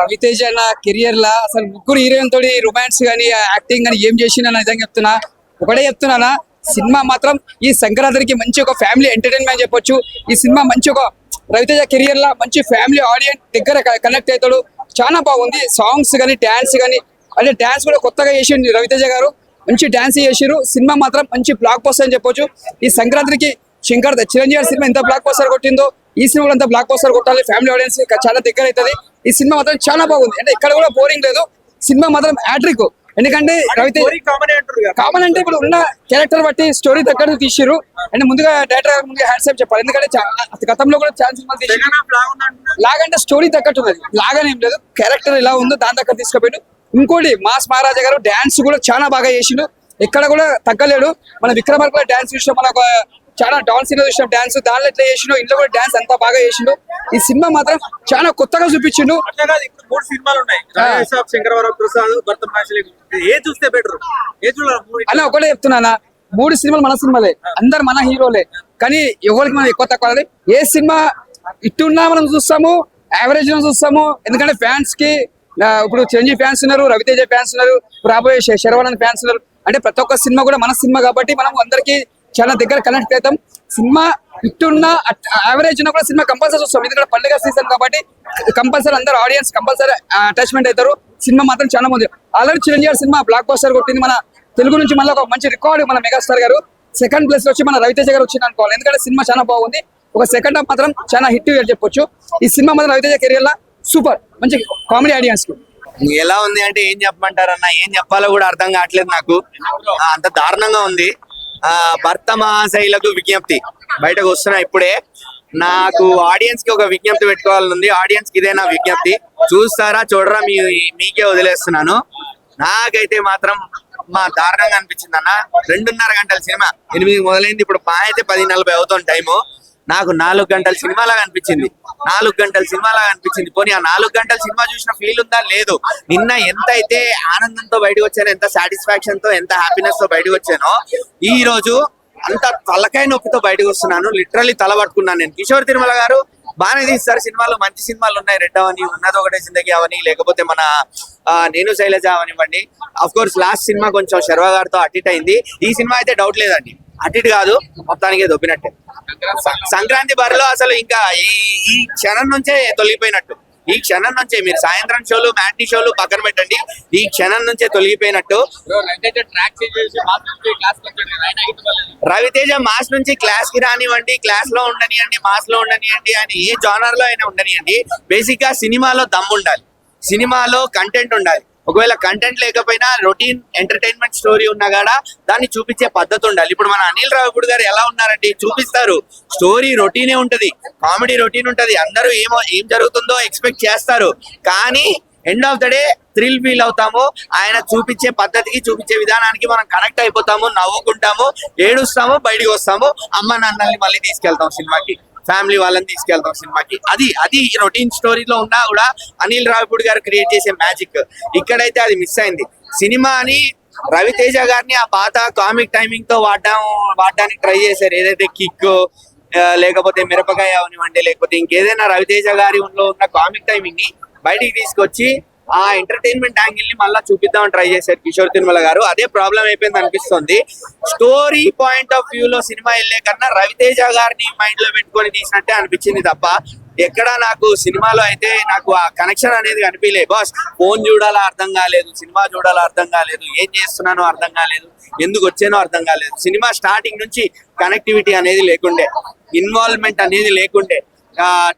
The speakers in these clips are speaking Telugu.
రవితేజ అన్న కెరియర్ లా అసలు ముగ్గురు హీరోయిన్ తోటి రొమాన్స్ గానీ యాక్టింగ్ గానీ ఏం చేసిన నిజంగా చెప్తున్నా. ఒకటే చెప్తున్నానా, సినిమా మాత్రం ఈ సంక్రాంతికి మంచి ఒక ఫ్యామిలీ ఎంటర్టైన్మెంట్ చెప్పొచ్చు. ఈ సినిమా మంచి ఒక రవితేజ కెరియర్ లా మంచి ఫ్యామిలీ ఆడియన్స్ దగ్గర కనెక్ట్ అవుతాడు. చాలా బాగుంది. సాంగ్స్ కానీ డాన్స్ కానీ, అంటే డాన్స్ కూడా కొత్తగా చేసిండు రవితేజ గారు, మంచి డాన్స్ చేసిరు. సినిమా మాత్రం మంచి బ్లాక్ బస్టర్ అని చెప్పొచ్చు. ఈ సంక్రాంతికి చిరంజీవి సినిమా ఎంత బ్లాక్ బస్టర్ కొట్టిందో ఈ సినిమా కూడా అంత బ్లాక్ బస్టర్ కొట్టాలి. ఫ్యామిలీ ఆడియన్స్ చాలా దగ్గర అవుతుంది. ఈ సినిమా మాత్రం చాలా బాగుంది. అంటే ఇక్కడ కూడా బోరింగ్ లేదు. సినిమా మాత్రం హ్యాట్రిక్. ఎందుకంటే రవితేజ కామన్ అంటే ఇప్పుడు ఉన్న క్యారెక్టర్ బట్టి స్టోరీ తగ్గట్టు తీసిరు. అంటే ముందుగా డైరెక్టర్ ముందుగా హ్యాట్సాప్ చెప్పాలి. ఎందుకంటే గతంలో కూడా చాలా సినిమాలు తీసి లాగంటే స్టోరీ తగ్గట్టు ఉన్నది. లాగానే ఏం లేదు, క్యారెక్టర్ ఎలా ఉందో దాని దగ్గర తీసుకుపోయాడు. ఇంకోటి మాస్ మహారాజా గారు డాన్స్ కూడా చాలా బాగా చేసిండు. ఎక్కడ కూడా తగ్గలేడు. మన విక్రమార్కుల డాన్స్ చూసినా, మన చాలా డాన్స్ చూసిన డాన్స్ దానిలో ఎట్లా చేసిండు, ఇంట్లో కూడా డాన్స్ అంతా బాగా చేసిండు. ఈ సినిమా మాత్రం చాలా కొత్తగా చూపించిండు. మూడు సినిమాలు ఉన్నాయి, అలా ఒకటే చెప్తున్నానా, మూడు సినిమాలు మన సినిమాలే, అందరు మన హీరోలే. కానీ ఎవరికి మనం ఎక్కువ తక్కువ. ఏ సినిమా ఇట్టున్నా మనం చూస్తాము, యావరేజ్ చూస్తాము. ఎందుకంటే ఫ్యాన్స్ కి ఇప్పుడు చిరంజీవి ఫ్యాన్స్ ఉన్నారు, రవితేజ ఫ్యాన్స్ ఉన్నారు, రాబోయే శరవణన్ ఫ్యాన్స్ ఉన్నారు. అంటే ప్రతి ఒక్క సినిమా కూడా మన సినిమా కాబట్టి మనం అందరికి చాలా దగ్గర కనెక్ట్ అవుతాం. సినిమా ఇట్టున్న యావరేజ్ ఉన్నా కూడా సినిమా కంపల్సరీ చూస్తాం. ఎందుకంటే పండుగ సీజన్ కాబట్టి కంపల్సరీ అందరు ఆడియన్స్ కంపల్సరీ అటాచ్మెంట్ అవుతారు. సినిమా మాత్రం చాలా మంది. Already Chiranjeevi cinema block buster కొట్టింది. మన తెలుగు నుంచి మళ్ళీ ఒక మంచి రికార్డు మన మెగాస్టార్ గారు. సెకండ్ ప్లేస్ లో వచ్చి మన రవితేజ గారు వచ్చింది అనుకోవాలి. ఎందుకంటే సినిమా చాలా బాగుంది. ఒక సెకండ్ హాఫ్ మాత్రం చాలా హిట్ చెప్పొచ్చు. ఈ సినిమా మాత్రం రవితేజ కెరియర్ లా సూపర్, మంచి కామెడీ ఆడియన్స్ కి. ఎలా ఉంది అంటే ఏం చెప్పమంటారన్న, ఏం చెప్పాలో కూడా అర్థం కావట్లేదు నాకు. అంత దారుణంగా ఉంది. భర్త మహాశైలకు విజ్ఞప్తి బయటకు వస్తున్నా ఇప్పుడే. నాకు ఆడియన్స్ కి ఒక విజ్ఞప్తి పెట్టుకోవాలని ఉంది. ఆడియన్స్ కి ఇదే నా విజ్ఞప్తి. చూస్తారా చూడరా మీకే వదిలేస్తున్నాను. నాకైతే మాత్రం దారుణంగా అనిపించింది అన్న. 2.5 గంటల సినిమా, 8 మొదలైంది, ఇప్పుడు అయితే 10:40 అవుతుంది టైము. నాకు 4 గంటల సినిమాలాగా అనిపించింది. 4 గంటల సినిమాలాగా అనిపించింది. పోనీ ఆ 4 గంటల సినిమా చూసిన ఫీల్ ఉందా? లేదు. నిన్న ఎంత అయితే ఆనందంతో బయటకు వచ్చానో, ఎంత సాటిస్ఫాక్షన్ తో, ఎంత హ్యాపీనెస్ తో బయటకు వచ్చానో, ఈ రోజు అంత తలకాయ నొప్పితో బయటకు వస్తున్నాను. లిటరల్లీ తల పట్టుకున్నాను నేను. కిషోర్ తిరుమల గారు బాగానే తీస్తారు సినిమాలు, మంచి సినిమాలు ఉన్నాయి. రెడ్ అవని, ఉన్నది ఒకటే జిందగీ అవని, లేకపోతే మన నేను శైలజ అవనివ్వండి. అఫ్ కోర్స్ లాస్ట్ సినిమా కొంచెం శర్వ గారితో అటిట్ అయింది. ఈ సినిమా అయితే డౌట్ లేదండి, అటిట్ కాదు, మొత్తానికి దొబ్బినట్టే. సంక్రాంతి బరిలో అసలు ఇంకా ఈ క్షణం నుంచే తొలగిపోయినట్టు. ఈ క్షణం నుంచే మీరు సాయంత్రం షోలు, మ్యాట్నీ షోలు పక్కన పెట్టండి, ఈ క్షణం నుంచే తొలగిపోయినట్టు. రవితేజ మాస్ నుంచి క్లాస్ కి రానివ్వండి, క్లాస్ లో ఉండనివ్వండి, మాస్ లో ఉండనివ్వండి, అని ఏ జానర్ లో అయినా ఉండనివ్వండి, బేసిక్ గా సినిమాలో దమ్ ఉండాలి, సినిమాలో కంటెంట్ ఉండాలి. ఒకవేళ కంటెంట్ లేకపోయినా రొటీన్ ఎంటర్టైన్మెంట్ స్టోరీ ఉన్నా కూడా దాన్ని చూపించే పద్ధతి ఉండాలి. ఇప్పుడు మన అనిల్ రావిపూడి గారు ఎలా ఉన్నారండి, చూపిస్తారు. స్టోరీ రొటీనే ఉంటది, కామెడీ రొటీన్ ఉంటది, అందరూ ఏం జరుగుతుందో ఎక్స్పెక్ట్ చేస్తారు. కానీ end of the day thrill feel అవుతాము. ఆయన చూపించే పద్ధతికి, చూపించే విధానానికి మనం కనెక్ట్ అయిపోతాము, నవ్వుకుంటాము, ఏడుస్తాము, బయటికి వస్తాము. అమ్మ నాన్నల్ని మళ్ళీ తీసుకెళ్తాం సినిమాకి, ఫ్యామిలీ వాళ్ళని తీసుకెళ్తాం సినిమాకి. అది రొటీన్ స్టోరీలో ఉన్నా కూడా అనిల్ రావిపూడి గారు క్రియేట్ చేసే మ్యాజిక్. ఇక్కడైతే అది మిస్ అయింది. సినిమాని రవితేజ గారిని ఆ పాత కామిక్ టైమింగ్ తో వాడడానికి ట్రై చేశారు. ఏదైతే కిక్ లేకపోతే మిరపకాయ అవనివ్వండి, లేకపోతే ఇంకేదైనా రవితేజ గారి ఉన్న కామిక్ టైమింగ్ ని బయటికి తీసుకొచ్చి ఆ ఎంటర్టైన్మెంట్ యాంగిల్ ని మళ్ళీ చూపిద్దామని ట్రై చేశారు కిషోర్ తిరుమల గారు. అదే ప్రాబ్లం అయిపోయింది అనిపిస్తుంది. స్టోరీ పాయింట్ ఆఫ్ వ్యూ లో సినిమా వెళ్ళే కన్నా రవితేజ గారిని మైండ్ లో పెట్టుకొని తీసినట్టే అనిపించింది తప్ప ఎక్కడా నాకు సినిమాలో అయితే నాకు ఆ కనెక్షన్ అనేది కనిపించలేదు. బాస్ ఫోన్ చూడాలా అర్థం కాలేదు, సినిమా చూడాలా అర్థం కాలేదు, ఏం చేస్తున్నానో అర్థం కాలేదు, ఎందుకు వచ్చానో అర్థం కాలేదు. సినిమా స్టార్టింగ్ నుంచి కనెక్టివిటీ అనేది లేకుండే, ఇన్వాల్వ్మెంట్ అనేది లేకుండే.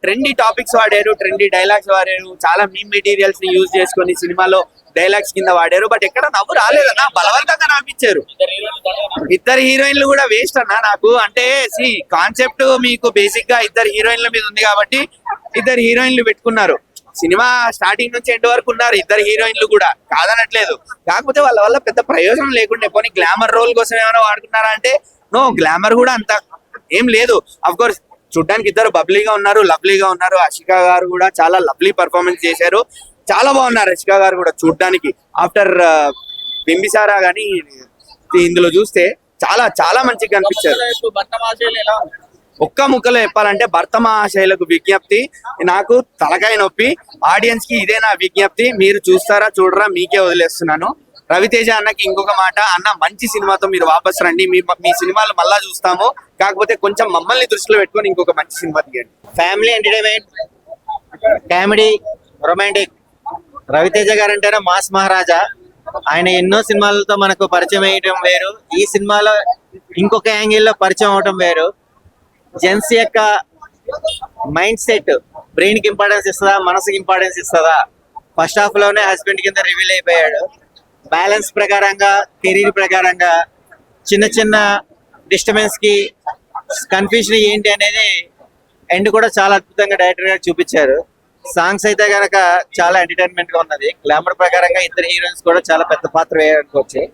ట్రెండీ టాపిక్స్ వాడారు, ట్రెండీ డైలాగ్స్ వాడారు, చాలా మీమ్ మెటీరియల్స్ ని యూజ్ చేసుకొని సినిమాలో డైలాగ్స్ కింద వాడారు. బట్ ఎక్కడ నవ్వు రాలేదన్నా, బలవంతంగా నవ్వించారు. ఇద్దరు హీరోయిన్లు కూడా వేస్ట్ అన్నా నాకు. అంటే కాన్సెప్ట్ మీకు బేసిక్ గా ఇద్దరు హీరోయిన్ల మీద ఉంది కాబట్టి ఇద్దరు హీరోయిన్లు పెట్టుకున్నారు. సినిమా స్టార్టింగ్ నుంచి ఎండ్ వరకు ఉన్నారు ఇద్దరు హీరోయిన్లు కూడా, కాదనట్లేదు. కాకపోతే వాళ్ళ వల్ల పెద్ద ప్రయోజనం లేకుండే. పోనీ గ్లామర్ రోల్ కోసం ఏమైనా వాడుకున్నారా అంటే నో, గ్లామర్ కూడా అంత ఏం లేదు. అఫ్ కోర్స్ చూడ్డానికి ఇద్దరు బబ్లీగా ఉన్నారు, లవ్లీగా ఉన్నారు. అషికా గారు కూడా చాలా లవ్లీ పర్ఫార్మెన్స్ చేశారు, చాలా బాగున్నారు అషికా గారు కూడా చూడ్డానికి. ఆఫ్టర్ బింబిసారా గానీ ఇందులో చూస్తే చాలా చాలా మంచిగా కనిపించారు. ఒక్క ముక్కలో చెప్పాలంటే భర్త మహాశైలకు విజ్ఞప్తి, నాకు తలకాయ నొప్పి. ఆడియన్స్ కి ఇదే నా విజ్ఞప్తి. మీరు చూస్తారా చూడరా మీకే వదిలేస్తున్నాను. రవితేజ అన్నకి ఇంకొక మాట, అన్న మంచి సినిమాతో మీరు వాపస్ రండి, మీ సినిమాలు మళ్ళా చూస్తాము, కాకపోతే కొంచెం మమ్మల్ని దృష్టిలో పెట్టుకొని ఇంకొక మంచి సినిమా తీయండి. Family entertainment, comedy, romantic. Ravi Teja garu అంటేనే మాస్ మహారాజా. ఆయన ఎన్నో సినిమాలతో మనకు పరిచయం అయ్యడం వేరు, ఈ సినిమాలో ఇంకొక యాంగిల్లో పరిచయం అవడం వేరు. జెన్స్ యొక్క మైండ్ సెట్ బ్రెయిన్ కి ఇంపార్టెన్స్ ఇస్తుందా, మనసుకి ఇంపార్టెన్స్ ఇస్తుందా? ఫస్ట్ హాఫ్ లోనే హస్బెండ్ కింద రివీల్ అయిపోయాడు. బ్యాలెన్స్ ప్రకారంగా, కెరీర్ ప్రకారంగా చిన్న చిన్న డిస్టర్బెన్స్ కి కన్ఫ్యూజన్ ఏంటి అనేది ఎండ్ కూడా చాలా అద్భుతంగా డైరెక్టర్ గారు చూపించారు. సాంగ్స్ అయితే గనక చాలా ఎంటర్టైన్మెంట్ గా ఉన్నది. గ్లామర్ ప్రకారంగా ఇద్దరు హీరోయిన్స్ కూడా చాలా పెద్ద పాత్ర వేయడానికి వచ్చాయి.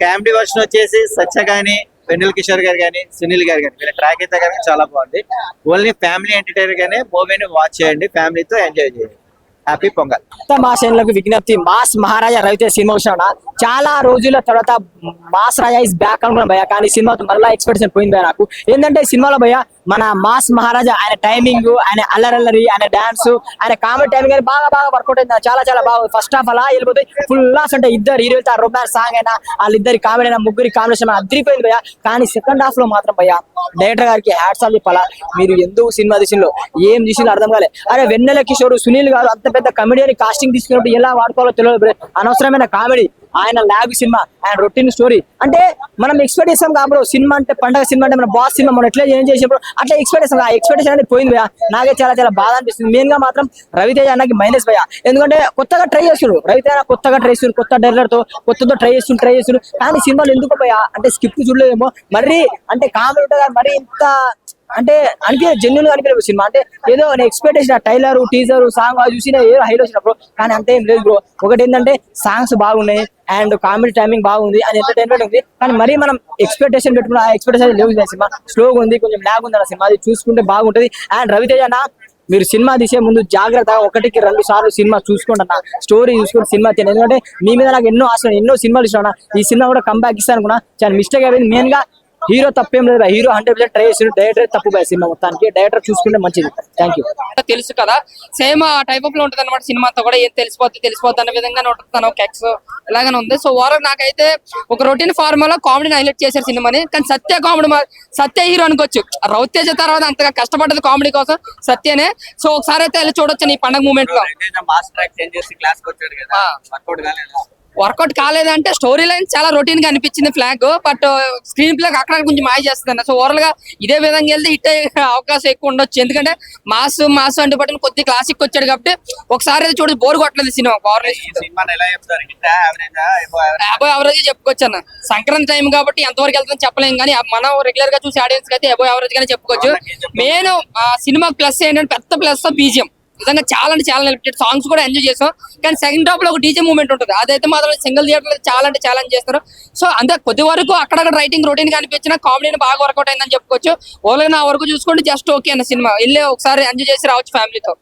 కామెడీ వర్షన్ వచ్చేసి సత్య గానీ, వెన్నెల కిషోర్ గారు కానీ, సునీల్ గారు కానీ, వీళ్ళ ట్రాక్ అయితే కనుక చాలా బాగుంది. ఓన్లీ ఫ్యామిలీ ఎంటర్టైనర్ గానే మూవీని వాచ్ చేయండి, ఫ్యామిలీతో ఎంజాయ్ చేయండి. హ్యాపీ పొంగల్. మాసేన్లకు విజ్ఞప్తి, మాస్ మహారాజా రవితేజ సినిమా వచ్చిన చాలా రోజుల తర్వాత మాస్ రాజా ఇస్ బ్యాక్ అనుకున్నాం భయ్య, కానీ సినిమాతో మళ్ళీ ఎక్స్పెక్టేషన్ పోయింది భయ్య నాకు. ఏంటంటే సినిమాలో భయ్య మన మాస్ మహారాజా ఆయన టైమింగ్, ఆయన అల్లరల్లరి, ఆయన డాన్స్, ఆయన కామెడీ టైమింగ్ అని బాగా డౌట్ అయింది. చాలా చాలా బాగా ఫస్ట్ హాఫ్ అలా వెళ్ళిపోతే ఫుల్ లాస్ అంటే ఇద్దరు హీరోలతో రొమాన్స్ సాంగ్ అయినా, వాళ్ళిద్దరి కామెడీ అయినా, ముగ్గురి కాంబినేషన్ అదిరిపోయింది భయ్య. కానీ సెకండ్ హాఫ్ లో మాత్రం భయ్య డైరెక్టర్ గారికి హ్యాట్స్ ఆఫ్ చెప్పాలా. మీరు ఎందుకు సినిమా తీసిందో ఏం తీసిందో అర్థం కాలే. అరే వెన్నెల కిషోర్, సునీల్ గారు అంత పెద్ద కమెడియన్ కాస్టింగ్ తీసుకున్నప్పుడు ఎలా వాడుకోవాలో తెలియదు. అనవసరమైన కామెడీ, ఆయన ల్యాబ్ సినిమా, ఆయన రొటీన్ స్టోరీ. అంటే మనం ఎక్స్పెక్ట్ చేస్తాం కాబట్టి సినిమా అంటే పండగ సినిమా అంటే మన బాస్ సినిమా మనం ఎట్లా ఏం చేసినప్పుడు అట్లా ఎక్స్పెక్ట్ చేస్తాం. ఆ ఎక్స్పెక్టేషన్ అనేది పోయింది భయ్య. నాకే చాలా చాలా బాధ అనిపిస్తుంది. మెయిన్ గా మాత్రం రవితేజ అన్నకి మైనస్ భయ్య. ఎందుకంటే కొత్తగా ట్రై చేస్తుడు రవితేజ, కొత్తగా ట్రై చేస్తుడు, కొత్త డైరెక్టర్ తో కొత్తతో ట్రై చేస్తుడు. కానీ సినిమాలు ఎందుకు భయ్య అంటే స్కిప్ చూడలేదేమో, మరి అంటే కామెడీ ఉంటుంది మరి ఇంత అంటే అనిపి జెన్యున్ గా అనిపించలేదు సినిమా. అంటే ఏదో నేను ఎక్స్పెక్టేషన్ టైలర్, టీజర్, సాంగ్ చూసిన ఏదో హైలో వచ్చినప్పుడు, కానీ అంతే ఏం లేదు బ్రో. ఒకటి ఏంటంటే సాంగ్స్ బాగున్నాయి అండ్ కామెడీ టైమింగ్ బాగుంది అండ్ ఎంటర్టైన్మెంట్ ఉంది. కానీ మరి మనం ఎక్స్పెక్టేషన్ పెట్టుకున్న ఆ ఎక్స్పెక్టేషన్ లేవు. సినిమా స్లోగా ఉంది, కొంచెం ల్యాగ్ ఉంది అన్న సినిమా, అది చూసుకుంటే బాగుంటది. అండ్ రవితేజ అన్న మీరు సినిమా తీసే ముందు జాగ్రత్తగా 1-2 సార్లు సినిమా చూసుకోండి అన్న, స్టోరీ చూసుకొని సినిమా తీయండి. ఎందుకంటే మీ మీద నాకు ఎన్నో ఆశలు, ఎన్నో సినిమాలు ఇష్టం. ఈ సినిమా కూడా కంబ్యాక్ ఇస్తాను అనుకున్నా, చాలా మిస్టేక్ అయిపోయింది. మెయిన్ గా హీరో తప్పేం లేదు, హీరో 100% ట్రై చేసి, డైరెక్టర్ తప్పు పోయి సినిమా మొత్తానికి. డైరెక్టర్ చూసుకుంటే మంచిది. Thank you. తెలుసు కదా, సేమ్ ఆ టైప్ ఆఫ్ లో ఉంటుంది అనమాట. సినిమా అంతా కూడా ఏం తెలిసిపోద్ది అన్న విధంగా ఉంటుంది, కెక్స్ ఇలాగానే ఉంది. సో ఓవరాల్ నాకైతే ఒక రొటీన్ ఫార్ములా కామెడీని హైలైట్ చేశారు సినిమాని. కానీ సత్య కామెడీ, సత్య హీరో అనుకోవచ్చు. రవితేజ తర్వాత అంతగా కష్టపడ్డది కామెడీ కోసం సత్యనే. సో ఒకసారి అయితే వెళ్ళి చూడొచ్చు ఈ పండుగ మూమెంట్ లో. మాస్ ట్రాక్ చేంజ్ చేసి క్లాస్ కి వచ్చాడు కదా, వర్కౌట్ కాలేదు. వర్కౌట్ కాలేదంటే స్టోరీ లైన్ చాలా రొటీన్ గా అనిపించింది ఫ్లాగ్, బట్ స్క్రీన్ ప్లే అక్కడ కొంచెం మాయ చేస్తుంది. సో ఓవరాల్ గా ఇదే విధంగా వెళ్తే హిట్ అయ్యే అవకాశం ఎక్కువ ఉండొచ్చు. ఎందుకంటే మాస్ అంటే బట్టి కొద్ది క్లాసిక్ వచ్చాడు కాబట్టి ఒకసారి అయితే చూడదు, బోర్ కొట్టలేదు సినిమా. అబో యావరేజ్ చెప్పుకోవచ్చు అన్న. సంక్రాంతి టైం కాబట్టి ఎంతవరకు వెళ్తుందని చెప్పలేం, కానీ మనం రెగ్యులర్ గా చూసి ఆడియన్స్ అయితే అబో యావరేజ్ గానే చెప్పుకోవచ్చు. మెయిన్ సినిమా ప్లస్ ఏంటంటే పెద్ద ప్లస్ బీజిఎం నిజంగా చాలా అంటే చాలా నిలిపిటెడ్. సాంగ్స్ కూడా ఎంజాయ్ చేసాం. కానీ సెకండ్ హాఫ్ లో ఒక డీజే మూమెంట్ ఉంటుంది, అదైతే మాత్రం సింగిల్ థియేటర్ చాలా అంటే చాలా చేస్తారు. సో అంతే కొద్ది వరకు అక్కడక్కడ రైటింగ్ రొటీన్ గా అనిపించిన కామెడీని బాగా వర్కౌట్ అయిందని చెప్పుకోవచ్చు. ఓన్లీ నా వరకు చూసుకోండి, జస్ట్ ఓకే అన్న సినిమా వెళ్ళి ఒకసారి ఎంజాయ్ చేసి రావచ్చు ఫ్యామిలీతో.